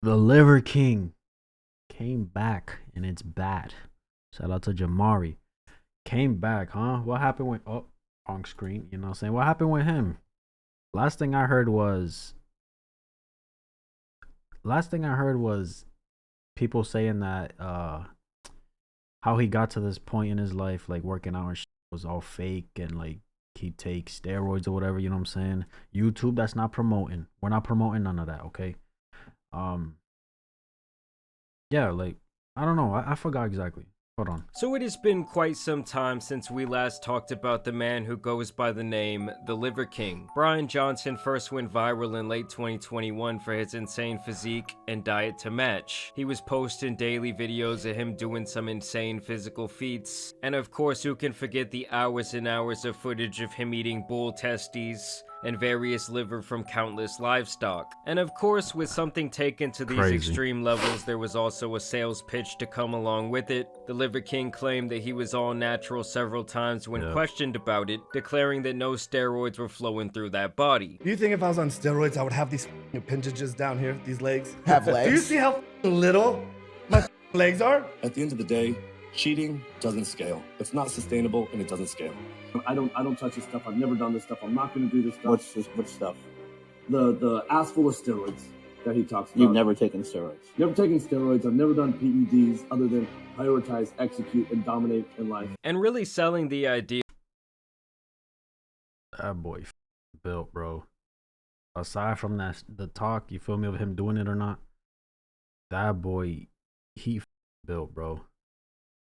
The Liver King came back and it's bad. Shout out to Jamari. Came back, huh? What happened with on screen? You know what I'm saying? What happened with him? Last thing I heard was last thing I heard was people saying that how he got to this point in his life, like working out and shit, was all fake and like he takes steroids or whatever, you know what I'm saying? YouTube, that's not promoting. We're not promoting none of that, okay? Um yeah, like I don't know. I forgot exactly. Hold on. So it has been quite some time since we last talked about the man who goes by the name The Liver King. Brian Johnson first went viral in late 2021 for his insane physique and diet to match. He was posting daily videos of him doing some insane physical feats, and of course who can forget the hours and hours of footage of him eating bull testes and various liver from countless livestock. And of course, with something taken to these extreme levels, there was also a sales pitch to come along with it. The Liver King claimed that he was all natural several times when questioned about it, declaring that no steroids were flowing through that body. Do you think if I was on steroids, I would have these appendages down here, these legs? Have legs? Do you see how little my legs are? At the end of the day, cheating doesn't scale. It's not sustainable and it doesn't scale. I don't touch this stuff. I've never done this stuff. I'm not going to do this stuff. Which stuff? The ass full of steroids that he talks about. You've never taken steroids? Never taken steroids. I've never done PEDs other than prioritize, execute, and dominate in life. And really selling the idea. That boy built, bro. Aside from that, the talk, you feel me, of him doing it or not, that boy, he built, bro.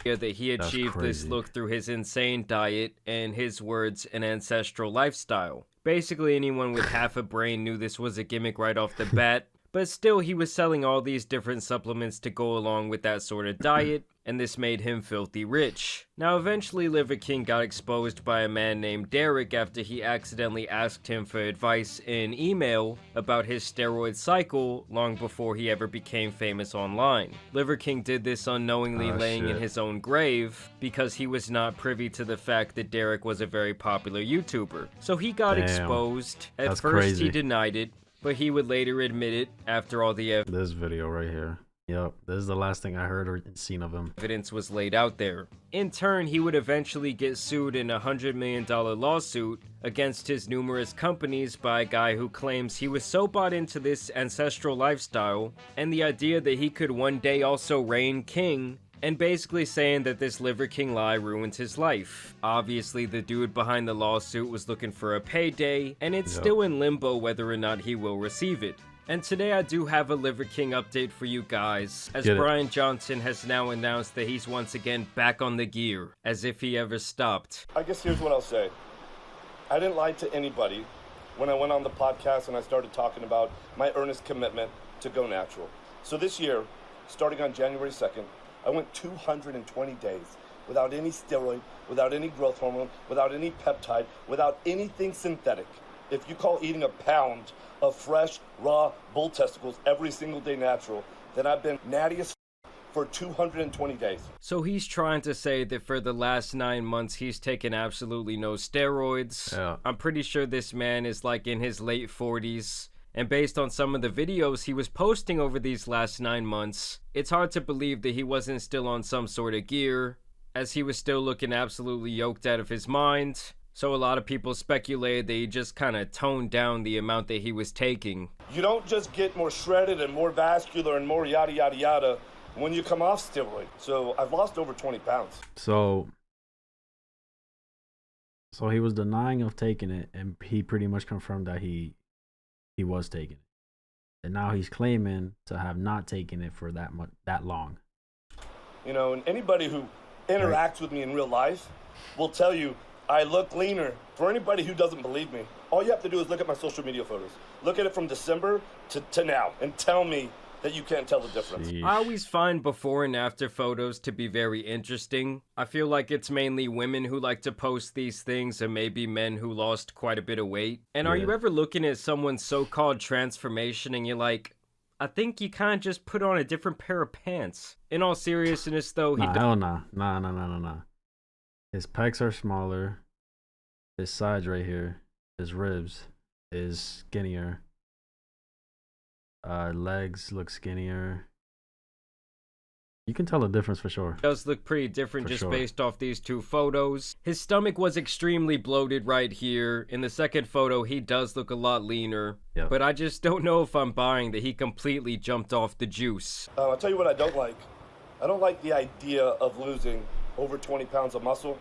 That he achieved this look through his insane diet and, his words, an ancestral lifestyle. Basically, anyone with half a brain knew this was a gimmick right off the bat, but still he was selling all these different supplements to go along with that sort of diet, and this made him filthy rich. Now eventually Liver King got exposed by a man named Derek after he accidentally asked him for advice in email about his steroid cycle long before he ever became famous online. Liver King did this unknowingly laying in his own grave because he was not privy to the fact that Derek was a very popular YouTuber. So he got exposed. At first he denied it, but he would later admit it after all the this video right here. Yep, this is the last thing I heard or seen of him. Evidence was laid out there. In turn, he would eventually get sued in a $100 million lawsuit against his numerous companies by a guy who claims he was so bought into this ancestral lifestyle and the idea that he could one day also reign king, and basically saying that this Liver King lie ruined his life. Obviously, the dude behind the lawsuit was looking for a payday, and it's still in limbo whether or not he will receive it. And today I do have a Liver King update for you guys, as Brian Johnson has now announced that he's once again back on the gear, as if he ever stopped. I guess here's what I'll say. I didn't lie to anybody when I went on the podcast and I started talking about my earnest commitment to go natural. So this year, starting on January 2nd, I went 220 days without any steroid, without any growth hormone, without any peptide, without anything synthetic. If you call eating a pound of fresh, raw bull testicles every single day natural, then I've been natty as for 220 days. So he's trying to say that for the last 9 months, he's taken absolutely no steroids. I'm pretty sure this man is like in his late 40s. And based on some of the videos he was posting over these last 9 months, it's hard to believe that he wasn't still on some sort of gear, as he was still looking absolutely yoked out of his mind. So a lot of people speculated that he just kind of toned down the amount that he was taking. You don't just get more shredded and more vascular and more yada yada yada when you come off steroid. So I've lost over 20 pounds. So he was denying of taking it, and he pretty much confirmed that he was taking it. And now he's claiming to have not taken it for that long. You know, and anybody who interacts with me in real life will tell you I look leaner. For anybody who doesn't believe me, all you have to do is look at my social media photos. Look at it from December to now and tell me that you can't tell the difference. I always find before and after photos to be very interesting. I feel like it's mainly women who like to post these things and maybe men who lost quite a bit of weight. And are you ever looking at someone's so-called transformation and you're like, I think you kind of just put on a different pair of pants. In all seriousness though, Nah. His pecs are smaller. His sides right here. His ribs is skinnier. Legs look skinnier. You can tell the difference for sure. Does look pretty different For just sure. based off these two photos. His stomach was extremely bloated right here. In the second photo, he does look a lot leaner. Yeah. But I just don't know if I'm buying that he completely jumped off the juice. I'll tell you what I don't like. I don't like the idea of losing over 20 pounds of muscle.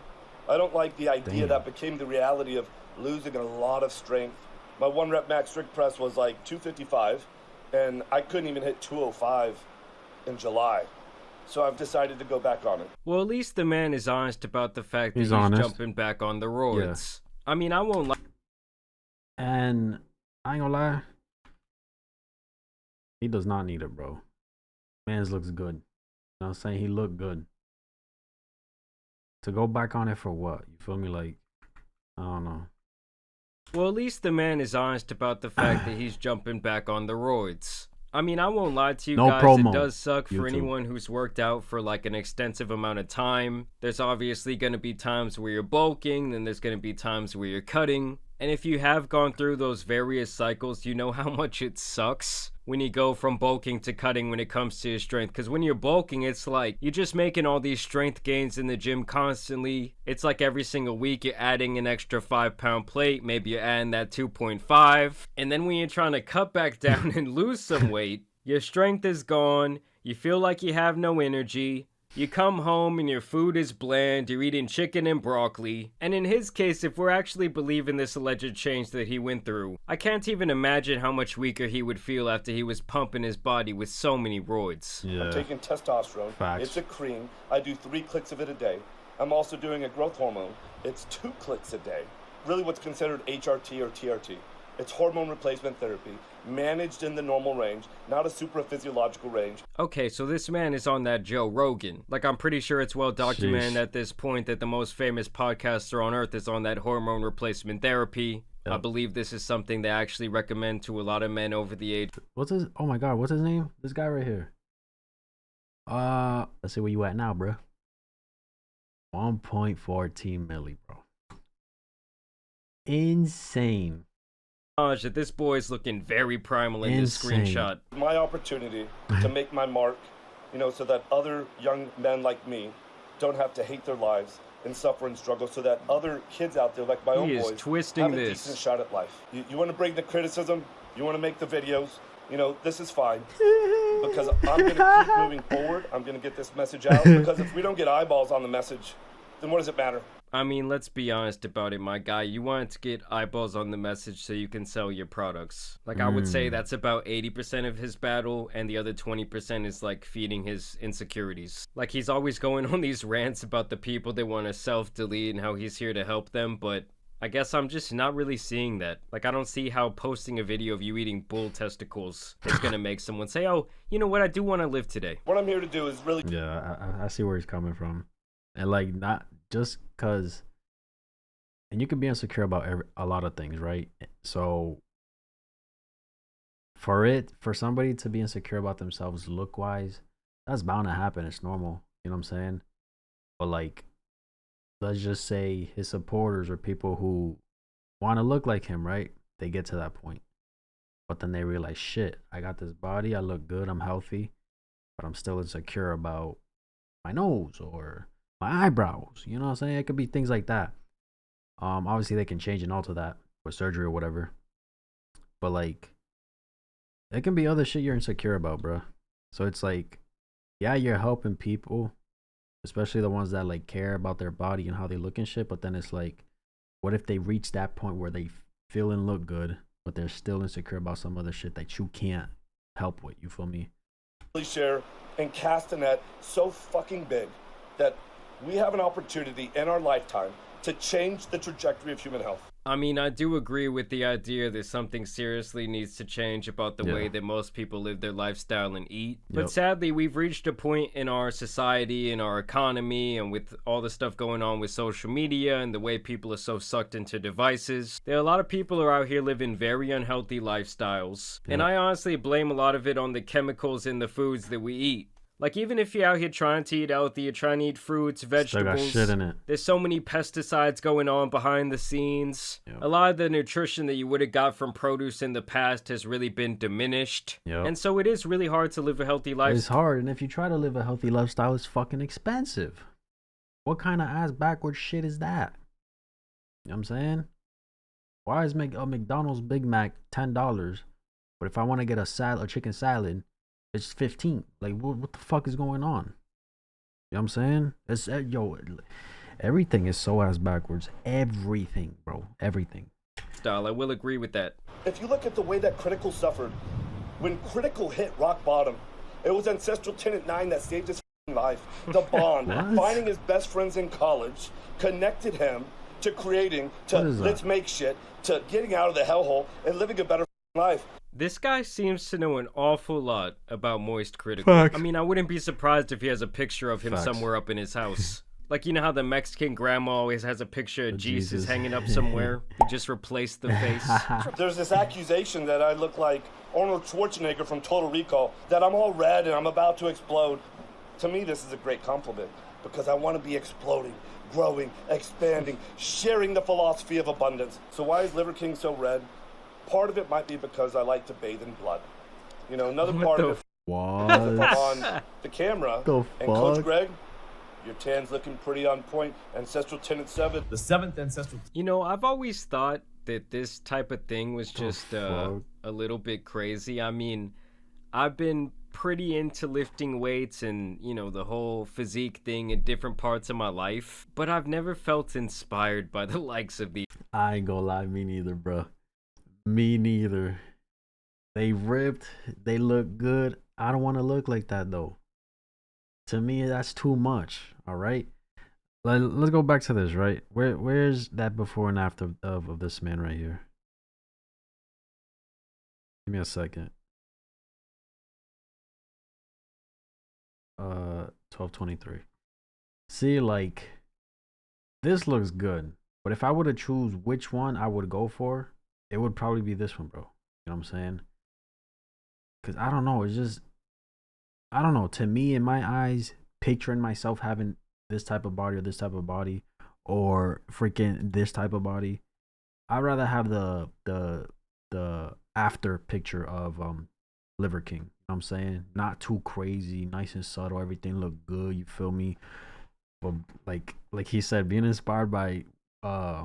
I don't like the idea Damn. that became the reality of losing a lot of strength. My 1 rep max strict press was like 255, and I couldn't even hit 205 in July. So I've decided to go back on it. Well, at least the man is honest about the fact that He's he's honest. jumping back on the roids. I mean, I won't lie. And I ain't gonna lie, he does not need it, bro. Man's looks good. You know what I'm saying? He looked good. To go back on it for what? You feel me? Like, I don't know. Well, at least the man is honest about the fact that he's jumping back on the roids. I mean, I won't lie to you No guys, promo. it does suck for YouTube. anyone who's worked out for like an extensive amount of time. There's obviously going to be times where you're bulking, then there's going to be times where you're cutting. And if you have gone through those various cycles, you know how much it sucks when you go from bulking to cutting when it comes to your strength. Because when you're bulking, it's like you're just making all these strength gains in the gym constantly. It's like every single week you're adding an extra 5-pound plate. Maybe you're adding that 2.5. And then when you're trying to cut back down and lose some weight, your strength is gone. You feel like you have no energy. You come home and your food is bland, you're eating chicken and broccoli. And in his case, if we're actually believing this alleged change that he went through, I can't even imagine how much weaker he would feel after he was pumping his body with so many roids. Yeah. I'm taking testosterone. Facts. It's a cream. I do 3 clicks of it a day. I'm also doing a growth hormone. It's 2 clicks a day. Really what's considered HRT or TRT. It's hormone replacement therapy, managed in the normal range, not a supraphysiological range. Okay, so this man is on that Joe Rogan. Like, I'm pretty sure it's well documented Sheesh. at this point that the most famous podcaster on earth is on that hormone replacement therapy. I Yep. believe this is something they actually recommend to a lot of men over the age. What's his? Oh my God, what's his name? This guy right here. Let's see where you at now, bro. 1.14 milli, bro. Insane. That this boy is looking very primal in this Insane. screenshot. My opportunity to make my mark, so that other young men like me don't have to hate their lives and suffer and struggle, so that other kids out there like my own He is boys twisting have a this. decent shot at life. You want to bring the criticism, you want to make the videos, this is fine. Because I'm going to keep moving forward. I'm going to get this message out. Because if we don't get eyeballs on the message, then what does it matter? I mean, let's be honest about it, my guy. You want to get eyeballs on the message so you can sell your products. Like, I would say that's about 80% of his battle, and the other 20% is, like, feeding his insecurities. Like, he's always going on these rants about the people that want to self-delete and how he's here to help them, but I guess I'm just not really seeing that. Like, I don't see how posting a video of you eating bull testicles is gonna make someone say, oh, you know what, I do want to live today. What I'm here to do is really Yeah, I see where he's coming from. And like, not just cause, and you can be insecure about a lot of things, right? So for somebody to be insecure about themselves look wise, that's bound to happen. It's normal. You know what I'm saying? But like, let's just say his supporters or people who want to look like him, right? They get to that point. But then they realize, shit, I got this body, I look good, I'm healthy, but I'm still insecure about my nose or my eyebrows. You know what I'm saying? It could be things like that. Obviously they can change and alter that with surgery or whatever. But like, it can be other shit you're insecure about, bro. So it's like, yeah, you're helping people, especially the ones that like care about their body and how they look and shit. But then it's like, what if they reach that point where they feel and look good, but they're still insecure about some other shit that you can't help with? You feel me? share and cast a net so fucking big that we have an opportunity in our lifetime to change the trajectory of human health. I mean, I do agree with the idea that something seriously needs to change about the way that most people live their lifestyle and eat. But sadly, we've reached a point in our society and our economy and with all the stuff going on with social media and the way people are so sucked into devices. There are a lot of people who are out here living very unhealthy lifestyles. And I honestly blame a lot of it on the chemicals in the foods that we eat. Like, even if you're out here trying to eat healthy, you're trying to eat fruits, vegetables. Still got shit in it. There's so many pesticides going on behind the scenes. Yep. A lot of the nutrition that you would have got from produce in the past has really been diminished. Yep. And so it is really hard to live a healthy lifestyle. It's hard, and if you try to live a healthy lifestyle, it's fucking expensive. What kind of ass backwards shit is that? You know what I'm saying? Why is a McDonald's Big Mac $10, but if I want to get a chicken salad, it's 15? Like, what the fuck is going on? You know what I'm saying? It's everything is so ass backwards. Everything, bro. Everything. I will agree with that. If you look at the way that Critikal suffered, when Critikal hit rock bottom, it was Ancestral Tenant 9 that saved his life. The bond, finding his best friends in college, connected him to creating, to let's make shit, to getting out of the hellhole and living a better life. This guy seems to know an awful lot about Moist Critikal. Facts. I mean, I wouldn't be surprised if he has a picture of him Facts. somewhere up in his house. Like, you know how the Mexican grandma always has a picture of Jesus hanging up somewhere? He just replaced the face. There's this accusation that I look like Arnold Schwarzenegger from Total Recall, that I'm all red and I'm about to explode. To me, this is a great compliment because I want to be exploding, growing, expanding, sharing the philosophy of abundance. So why is Liver King so red? Part of it might be because I like to bathe in blood. You know, another part of it What? on the camera. The And Coach fuck? Greg, your tan's looking pretty on point. Ancestral Tenant 7. The 7th ancestral. You know, I've always thought that this type of thing was just a little bit crazy. I mean, I've been pretty into lifting weights and, you know, the whole physique thing in different parts of my life, but I've never felt inspired by the likes of these. I ain't gonna lie, me neither, bro. Me neither. They ripped. They look good. I don't want to look like that though. To me, that's too much. All right. Let's go back to this. Right. Where's that before and after of this man right here? Give me a second. 12:23. See, like, this looks good, but if I were to choose which one I would go for, it would probably be this one, bro. You know what I'm saying? Because I don't know. It's just, I don't know. To me, in my eyes, picturing myself having this type of body or this type of body or freaking this type of body, I'd rather have the after picture of Liver King. You know what I'm saying? Not too crazy, nice and subtle. Everything look good. You feel me? But like he said, being inspired by a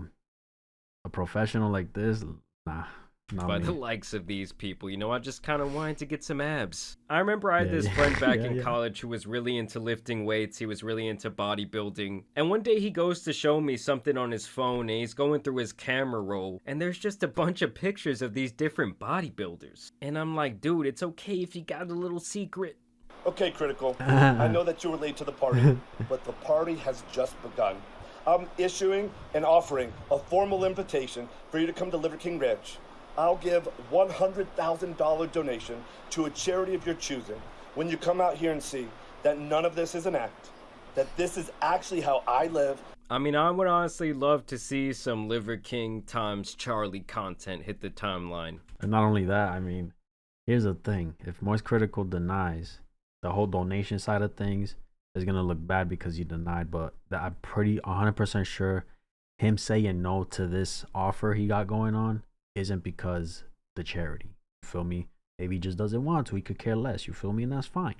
professional like this, nah. By the likes of these people, you know, I just kind of wanted to get some abs. I remember I had this friend back in college who was really into lifting weights. He was really into bodybuilding. And one day he goes to show me something on his phone and he's going through his camera roll and there's just a bunch of pictures of these different bodybuilders. And I'm like, dude, it's okay if you got a little secret. Okay, Critikal. I know that you were late to the party, but the party has just begun. I'm issuing and offering a formal invitation for you to come to Liver King Ranch. I'll give $100,000 donation to a charity of your choosing when you come out here and see that none of this is an act, that this is actually how I live. I mean, I would honestly love to see some Liver King times Charlie content hit the timeline. And not only that, I mean, here's the thing. If Moist Critikal denies, the whole donation side of things is going to look bad because he denied. But I'm pretty 100% sure him saying no to this offer he got going on isn't because the charity. You feel me? Maybe he just doesn't want to. He could care less. You feel me? And that's fine.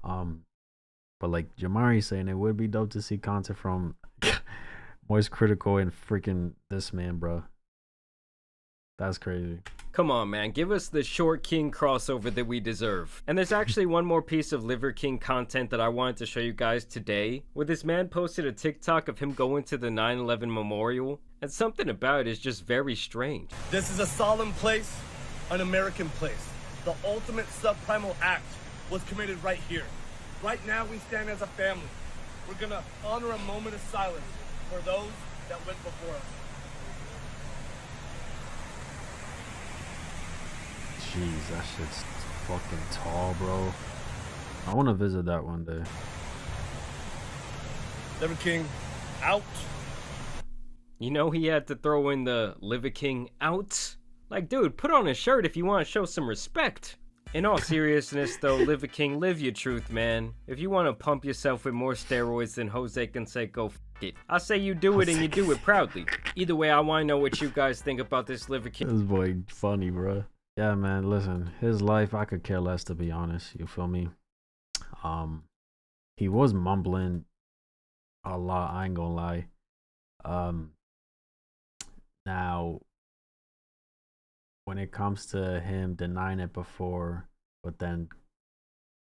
But like JAMARI saying, it would be dope to see content from Moist Critikal and freaking this man, bro. That's crazy. Come on, man. Give us the Short King crossover that we deserve. And there's actually one more piece of Liver King content that I wanted to show you guys today, where this man posted a TikTok of him going to the 9/11 memorial, and something about it is just very strange. This is a solemn place, an American place. The ultimate subprimal act was committed right here. Right now we stand as a family. We're gonna honor a moment of silence for those that went before us. Jeez, that shit's fucking tall, bro. I want to visit that one day. Liver King, out. You know he had to throw in the Liver King out? Like, dude, put on a shirt if you want to show some respect. In all seriousness, though, Liver King, live your truth, man. If you want to pump yourself with more steroids than Jose Canseco, f it. I say you do it and you do it proudly. Either way, I want to know what you guys think about this Liver King. This boy funny, bro. Yeah, man, listen. His life, I could care less, to be honest. You feel me? He was mumbling a lot, I ain't gonna lie. Now, when it comes to him denying it before, but then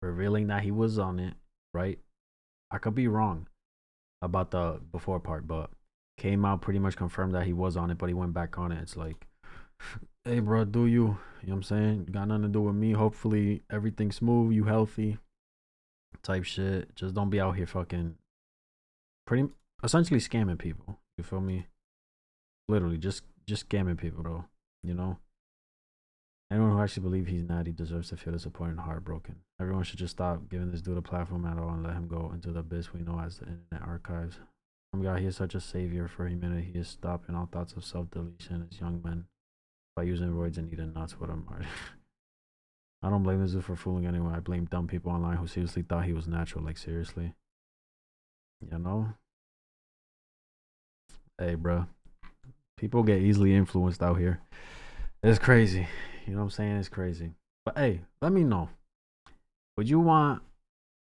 revealing that he was on it, right? I could be wrong about the before part, but came out pretty much confirmed that he was on it, but he went back on it. It's like, hey, bro, do you? You know what I'm saying? Got nothing to do with me. Hopefully everything's smooth, you healthy type shit. Just don't be out here fucking essentially scamming people. You feel me? Literally, just scamming people, though. You know? Anyone who actually believes he's natty deserves to feel disappointed and heartbroken. Everyone should just stop giving this dude a platform at all and let him go into the abyss we know as the internet archives. Oh my God, he is such a savior for humanity. He is stopping all thoughts of self-deletion as young men by using roids and eating nuts with him. I don't blame this dude for fooling anyone. I blame dumb people online who seriously thought he was natural. Like, seriously. You know? Hey, bro. People get easily influenced out here. It's crazy. You know what I'm saying? It's crazy. But hey, let me know. Would you want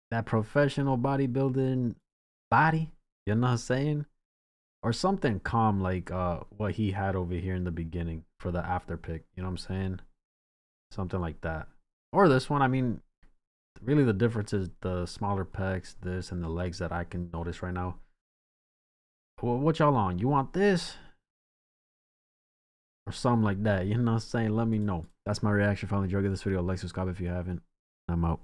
that professional bodybuilding body? You know what I'm saying? Or something calm like what he had over here in the beginning for the after pick. You know what I'm saying? Something like that. Or this one. I mean, really the difference is the smaller pecs, this, and the legs that I can notice right now. Well, what y'all on? You want this? Or something like that. You know what I'm saying? Let me know. That's my reaction. Finally, enjoyed this video. Like, subscribe if you haven't. I'm out.